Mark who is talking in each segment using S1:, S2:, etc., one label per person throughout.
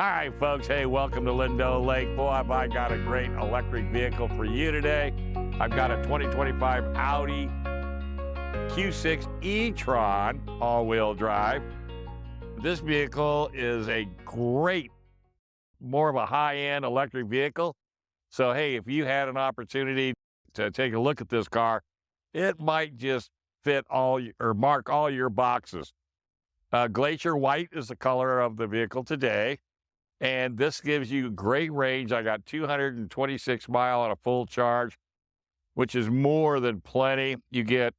S1: All right, folks. Hey, welcome to Lindo Lake. Boy, have I got a great electric vehicle for you today. I've got a 2025 Audi Q6 e-tron all-wheel drive. This vehicle is a great, more of a high-end electric vehicle. So, hey, if you had an opportunity to take a look at this car, it might just fit or mark all your boxes. Glacier white is the color of the vehicle today. And this gives you great range. I got 226 mile on a full charge, which is more than plenty. You get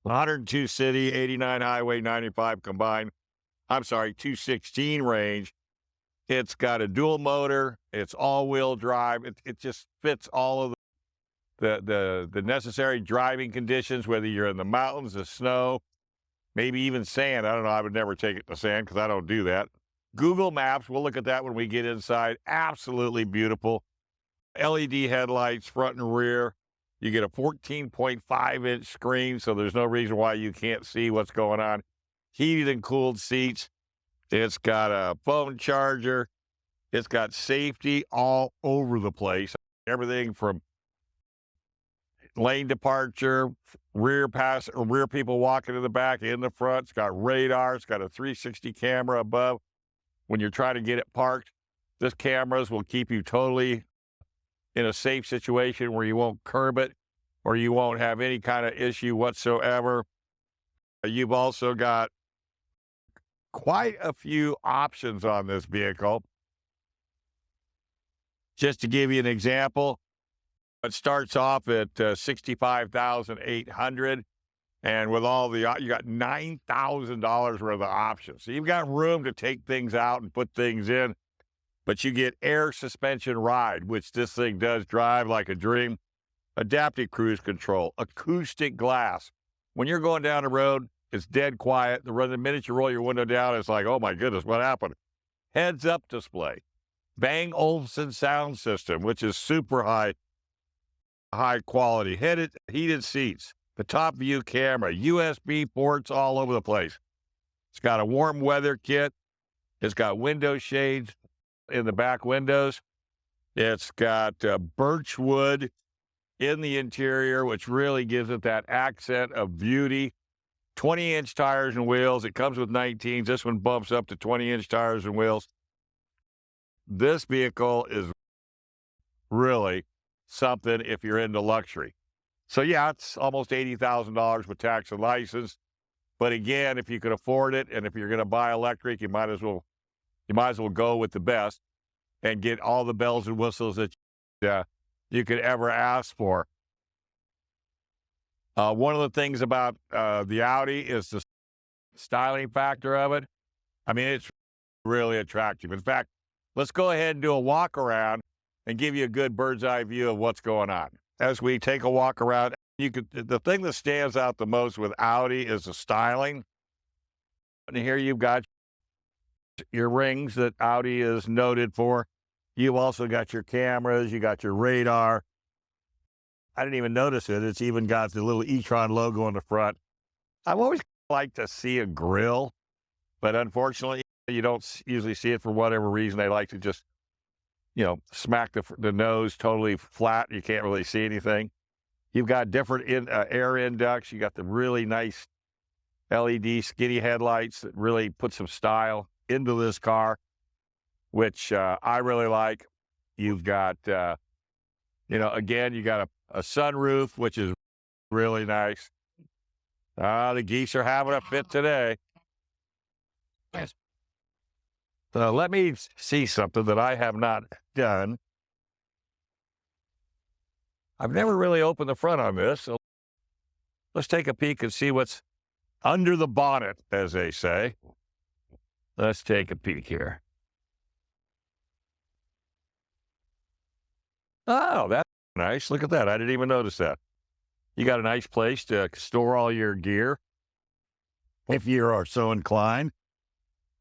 S1: 102 city, 89 highway, 95 combined. I'm sorry, 216 range. It's got a dual motor. It's all-wheel drive. It just fits all of the necessary driving conditions, whether you're in the mountains, the snow, maybe even sand. I don't know. I would never take it to sand because I don't do that. Google Maps, we'll look at that when we get inside. Absolutely beautiful. LED headlights, front and rear. You get a 14.5-inch screen, so there's no reason why you can't see what's going on. Heated and cooled seats. It's got a phone charger. It's got safety all over the place. Everything from lane departure, rear people walking in the back, in the front. It's got radar. It's got a 360 camera above. When you're trying to get it parked, this cameras will keep you totally in a safe situation where you won't curb it or you won't have any kind of issue whatsoever. You've also got quite a few options on this vehicle. Just to give you an example, it starts off at $65,800. And with all you got $9,000 worth of options. So you've got room to take things out and put things in, but you get air suspension ride, which this thing does drive like a dream. Adaptive cruise control, acoustic glass. When you're going down the road, it's dead quiet. The minute you roll your window down, it's like, oh my goodness, what happened? Heads-up display. Bang Olufsen sound system, which is super high quality. Heated seats. The top view camera, USB ports all over the place. It's got a warm weather kit. It's got window shades in the back windows. It's got birch wood in the interior, which really gives it that accent of beauty. 20-inch tires and wheels. It comes with 19s. This one bumps up to 20-inch tires and wheels. This vehicle is really something if you're into luxury. So yeah, it's almost $80,000 with tax and license. But again, if you can afford it, and if you're going to buy electric, you might as well go with the best and get all the bells and whistles that you could ever ask for. One of the things about the Audi is the styling factor of it. I mean, it's really attractive. In fact, let's go ahead and do a walk around and give you a good bird's eye view of what's going on. As we take a walk around, the thing that stands out the most with Audi is the styling. And here you've got your rings that Audi is noted for. You've also got your cameras, you got your radar. I didn't even notice it. It's even got the little e-tron logo on the front. I've always liked to see a grill, but unfortunately, you don't usually see it for whatever reason. They like to just smack the nose totally flat. You can't really see anything. You've got different air index. You got the really nice LED skinny headlights that really put some style into this car, which I really like. You've got, again, you got a sunroof, which is really nice. The geese are having a fit today. Let me see something that I have not done. I've never really opened the front on this, so let's take a peek and see what's under the bonnet, as they say. Let's take a peek here. Oh, that's nice. Look at that. I didn't even notice that. You got a nice place to store all your gear if you are so inclined.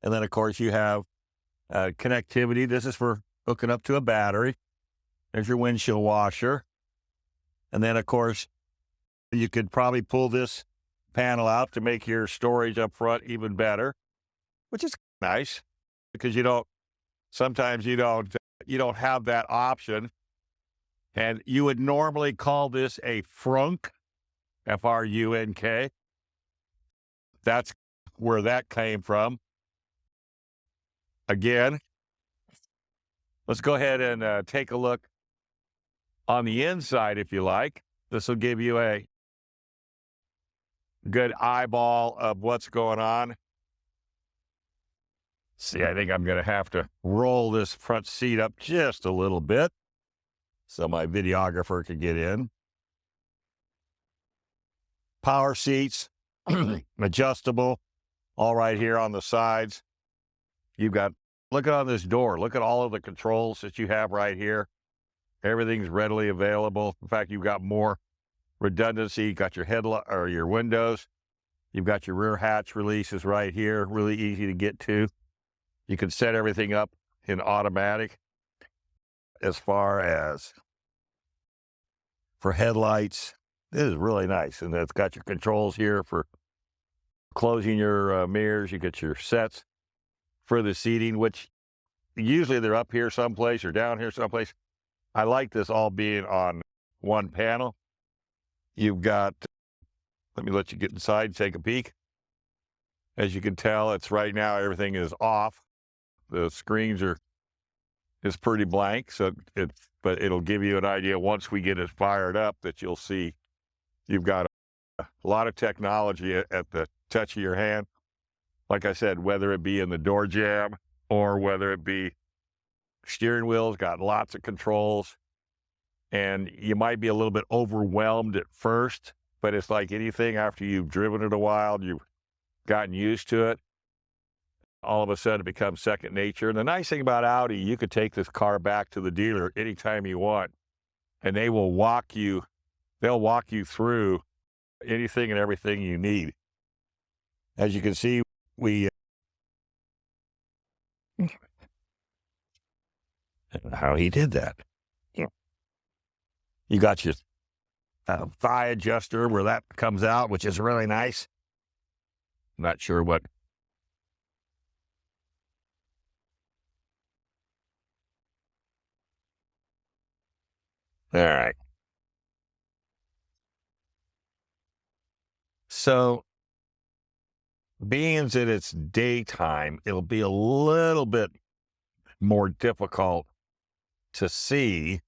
S1: And then, of course, you have connectivity. This is for hooking up to a battery. There's your windshield washer. And then, of course, you could probably pull this panel out to make your storage up front even better, which is nice because you don't Sometimes you don't have that option. And you would normally call this a frunk, Frunk. That's where that came from. Again, let's go ahead and take a look on the inside, if you like. This will give you a good eyeball of what's going on. See, I think I'm going to have to roll this front seat up just a little bit so my videographer can get in. Power seats, adjustable, all right here on the sides. You've got, look at on this door. Look at all of the controls that you have right here. Everything's readily available. In fact, you've got more redundancy. You got your headlight or your windows. You've got your rear hatch releases right here. Really easy to get to. You can set everything up in automatic. As far as for headlights, this is really nice. And it's got your controls here for closing your mirrors. You get your sets for the seating, which usually they're up here someplace or down here someplace. I like this all being on one panel. You've got, let me let you get inside and take a peek. As you can tell, it's right now, everything is off. The screens is pretty blank, so but it'll give you an idea once we get it fired up that you'll see you've got a lot of technology at the touch of your hand. Like I said, whether it be in the door jamb or whether it be steering wheel's got lots of controls, and you might be a little bit overwhelmed at first, but it's like anything, after you've driven it a while, you've gotten used to it, all of a sudden it becomes second nature. And the nice thing about Audi, you could take this car back to the dealer anytime you want, and they'll walk you through anything and everything you need. As you can see, how he did that. Yeah. You got your thigh adjuster where that comes out, which is really nice. Not sure what. All right. So, being that it's daytime, it'll be a little bit more difficult to see,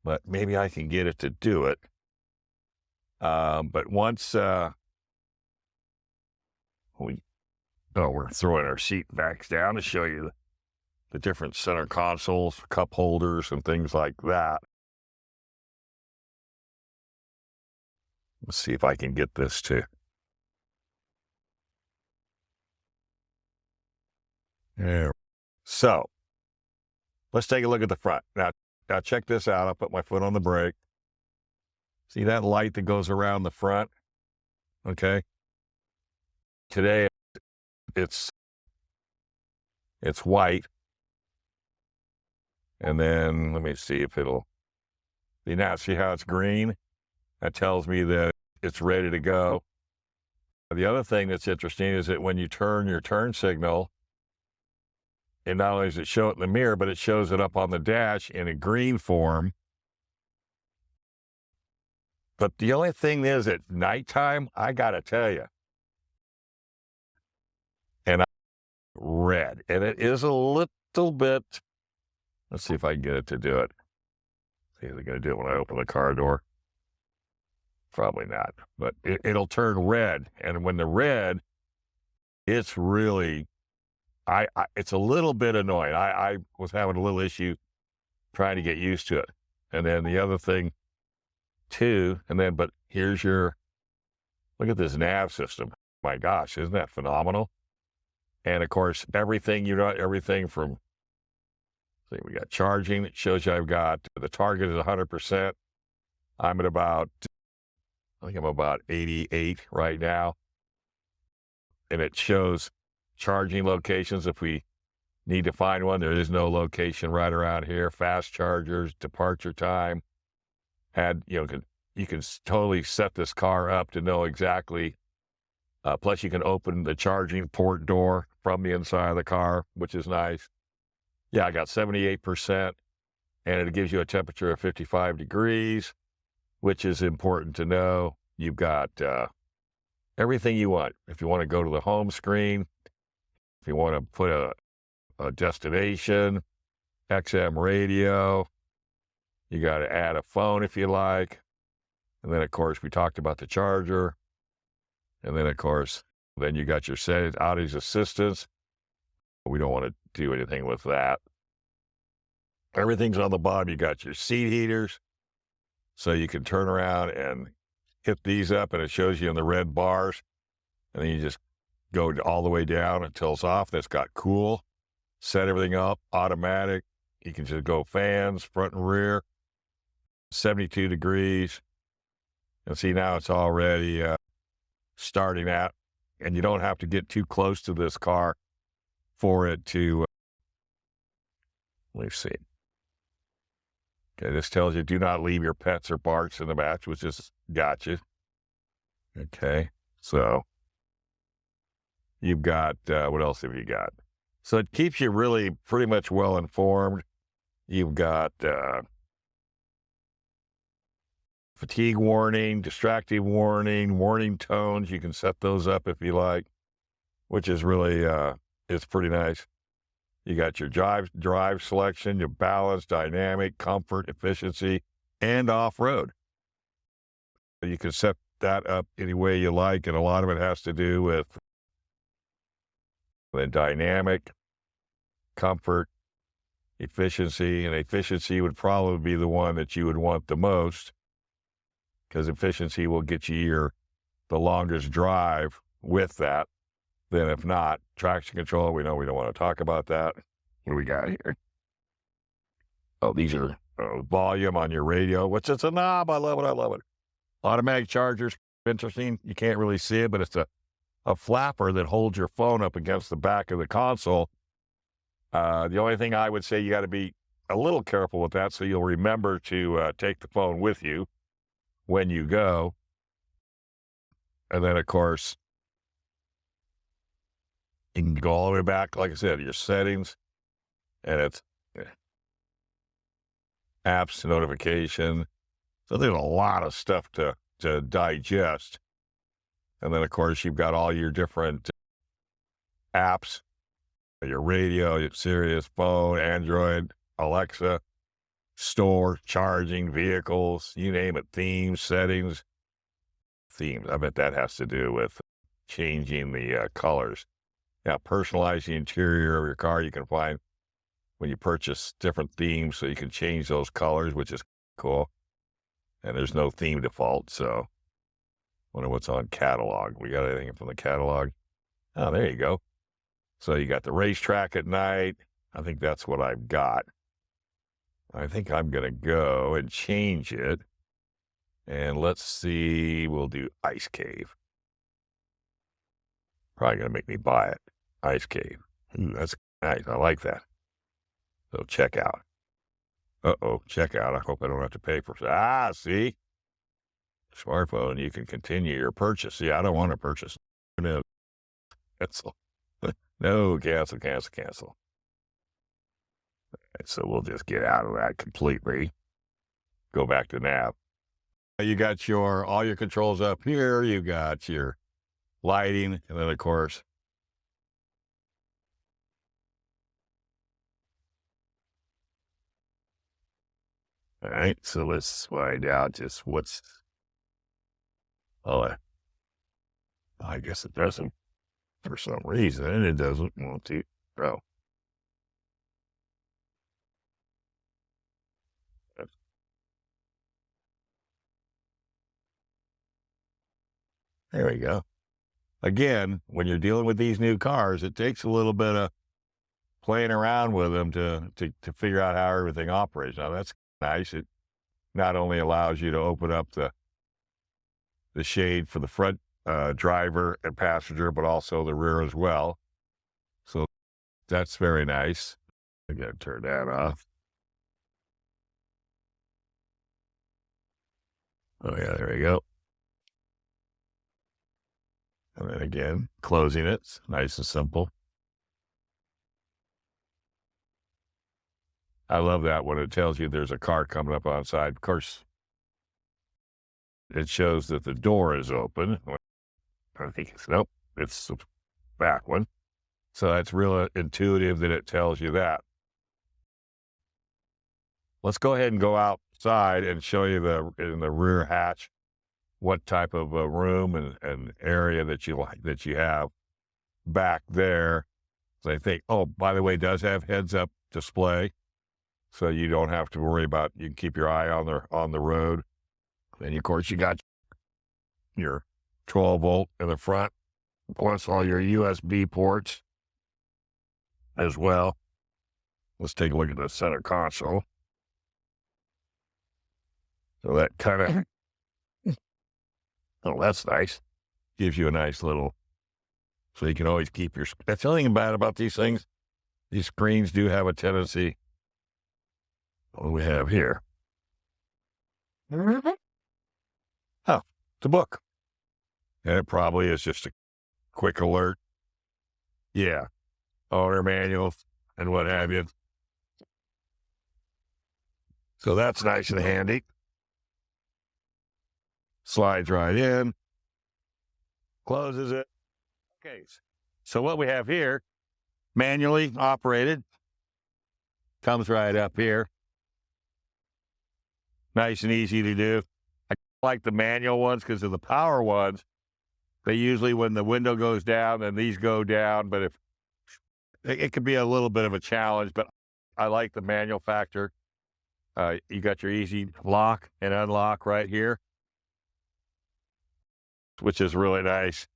S1: but maybe I can get it to do it. But once we're throwing our seat backs down to show you the different center consoles, cup holders, and things like that. Let's see if I can get this to. There. So, let's take a look at the front. Now check this out. I'll put my foot on the brake. See that light that goes around the front? Okay. Today, it's white. And then, let me see if it'll, see how it's green? That tells me that it's ready to go. The other thing that's interesting is that when you turn your turn signal, and not only does it show it in the mirror, but it shows it up on the dash in a green form. But the only thing is, at nighttime, I got to tell you, and red, and it is a little bit, let's see if I can get it to do it. See if they're going to do it when I open the car door. Probably not, but it'll turn red. And when the red, it's really, it's a little bit annoying. I was having a little issue trying to get used to it. And then the other thing too, but here's look at this nav system. My gosh, isn't that phenomenal? And of course, everything from, see, we got charging. It shows you I've got, the target is 100%. I'm at about, I think I'm about 88 right now. And it shows charging locations if we need to find one. There is no location right around here. Fast chargers, departure time. You can totally set this car up to know exactly. Plus, you can open the charging port door from the inside of the car, which is nice. Yeah, I got 78%, and it gives you a temperature of 55 degrees, which is important to know. You've got everything you want. If you want to go to the home screen, if you want to put a destination, XM radio, you got to add a phone if you like. And then, of course, we talked about the charger. And then, of course, then you got your settings, Audi's assistance. We don't want to do anything with that. Everything's on the bottom. You got your seat heaters, so you can turn around and hit these up, and it shows you in the red bars. And then you just go all the way down until it's off. That's got cool. Set everything up, automatic. You can just go fans, front and rear, 72 degrees. And see, now it's already starting out, and you don't have to get too close to this car for it to, let me see. Okay, this tells you do not leave your pets or barks in the match, which is gotcha. Okay, so you've got, what else have you got? So it keeps you really pretty much well informed. You've got fatigue warning, distracting warning, warning tones. You can set those up if you like, which is really, it's pretty nice. You got your drive selection, your balance, dynamic, comfort, efficiency, and off-road. You can set that up any way you like, and a lot of it has to do with the dynamic, comfort, efficiency, and efficiency would probably be the one that you would want the most, because efficiency will get you the longest drive with that. Then if not, traction control, we know we don't want to talk about that. What do we got here? Oh, these are volume on your radio, which is a knob. I love it. I love it. Automatic chargers, interesting. You can't really see it, but it's a flapper that holds your phone up against the back of the console. The only thing I would say, you got to be a little careful with that, so you'll remember to take the phone with you when you go. And then, of course, you can go all the way back, like I said, your settings, and it's apps, notification. So there's a lot of stuff to digest. And then, of course, you've got all your different apps, your radio, your Sirius, phone, Android, Alexa, store, charging, vehicles, you name it, themes, settings. Themes, I bet that has to do with changing the colors. Yeah, personalize the interior of your car. You can find when you purchase different themes, so you can change those colors, which is cool. And there's no theme default, so wonder what's on catalog. We got anything from the catalog? Oh, there you go. So you got the racetrack at night. I think that's what I've got. I think I'm going to go and change it. And let's see, we'll do Ice Cave. Probably going to make me buy it. Ice Cave. Ooh, that's nice. I like that. So check out. Uh-oh, check out. I hope I don't have to pay for it. Ah, see? Smartphone, you can continue your purchase. See, I don't want to purchase. No, cancel. No, cancel, cancel, cancel. And so we'll just get out of that completely. Go back to nav. You got all your controls up here. You got your lighting, and then, of course, all right, so let's find out just what's, oh, I guess it doesn't, for some reason, it doesn't want to, bro. There we go. Again, when you're dealing with these new cars, it takes a little bit of playing around with them to figure out how everything operates. Now, that's nice. It not only allows you to open up the shade for the front driver and passenger, but also the rear as well. So that's very nice. I got to turn that off. Oh, yeah, there we go. And then again, closing it. Nice and simple. I love that when it tells you there's a car coming up on side. Of course, it shows that the door is open. I think nope, it's the back one. So that's real intuitive that it tells you that. Let's go ahead and go outside and show you in the rear hatch what type of a room and area that you have back there. So I think, oh, by the way, it does have heads-up display, so you don't have to worry about. You can keep your eye on the road. And of course, you got your 12-volt in the front, plus all your USB ports as well. Let's take a look at the center console. So that kind of, oh, that's nice. Gives you a nice little, so you can always keep your, that's the thing bad about these things. These screens do have a tendency, what do we have here? Oh, it's a book. And it probably is just a quick alert. Yeah. Owner manuals and what have you. So that's nice and handy. Slides right in. Closes it. Okay. So what we have here, manually operated, comes right up here. Nice and easy to do. I like the manual ones because of the power ones. They usually, when the window goes down, then these go down. But if it could be a little bit of a challenge, but I like the manual factor. You got your easy lock and unlock right here, which is really nice.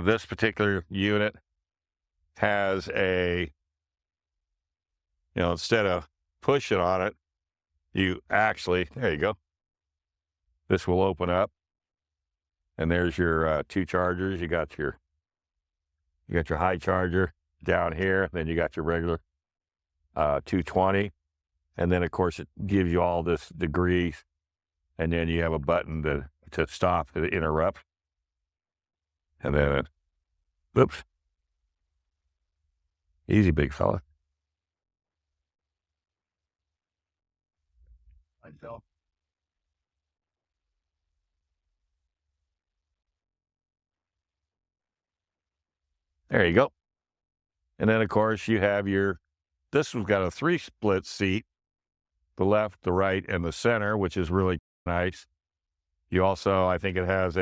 S1: This particular unit has a, instead of pushing on it, you actually, there you go. This will open up, and there's your 2 chargers. You got your high charger down here. Then you got your regular 220, and then of course it gives you all this degrees, and then you have a button to stop the interrupt, and then oops, easy big fella. There you go. And then, of course, you have this one's got a 3-split seat, the left, the right, and the center, which is really nice. You also, I think it has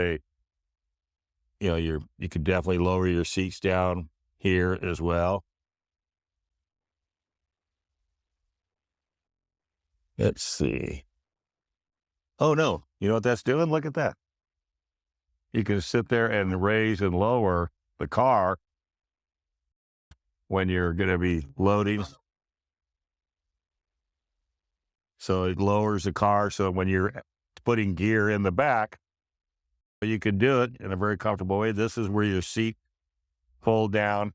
S1: you could definitely lower your seats down here as well. Let's see. Oh, no. You know what that's doing? Look at that. You can sit there and raise and lower the car when you're going to be loading. So it lowers the car. So when you're putting gear in the back, you can do it in a very comfortable way. This is where your seat pulled down.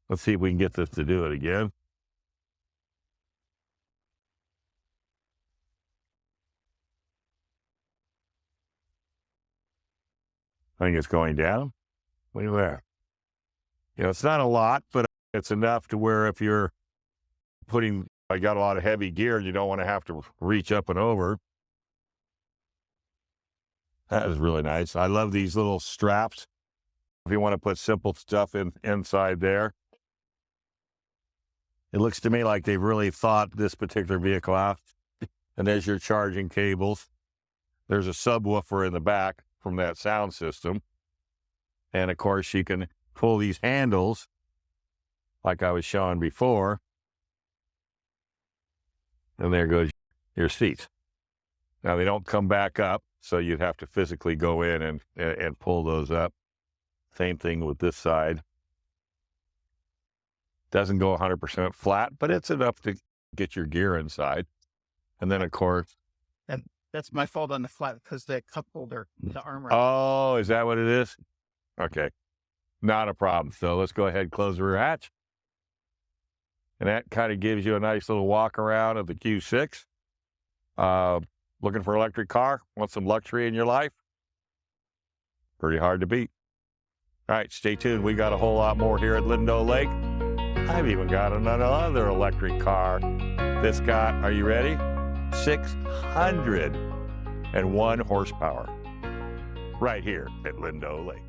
S1: Let's see if we can get this to do it again. I think it's going down. Look at that. It's not a lot, but it's enough to where if you're I got a lot of heavy gear and you don't want to have to reach up and over. That is really nice. I love these little straps. If you want to put simple stuff inside there. It looks to me like they've really thought this particular vehicle out. And there's your charging cables. There's a subwoofer in the back from that sound system. And of course you can pull these handles like I was showing before. And there goes your seats. Now they don't come back up, so you'd have to physically go in and pull those up. Same thing with this side. Doesn't go 100% flat, but it's enough to get your gear inside. And then of course,
S2: and that's my fault on the flat because the cup holder, the armrest.
S1: Oh, is that what it is? Okay, not a problem. So let's go ahead and close the rear hatch. And that kind of gives you a nice little walk around of the Q6. Looking for an electric car? Want some luxury in your life? Pretty hard to beat. All right, stay tuned. We got a whole lot more here at Lindo Lake. I've even got another electric car that's got, are you ready? 601 horsepower. Right here at Lindo Lake.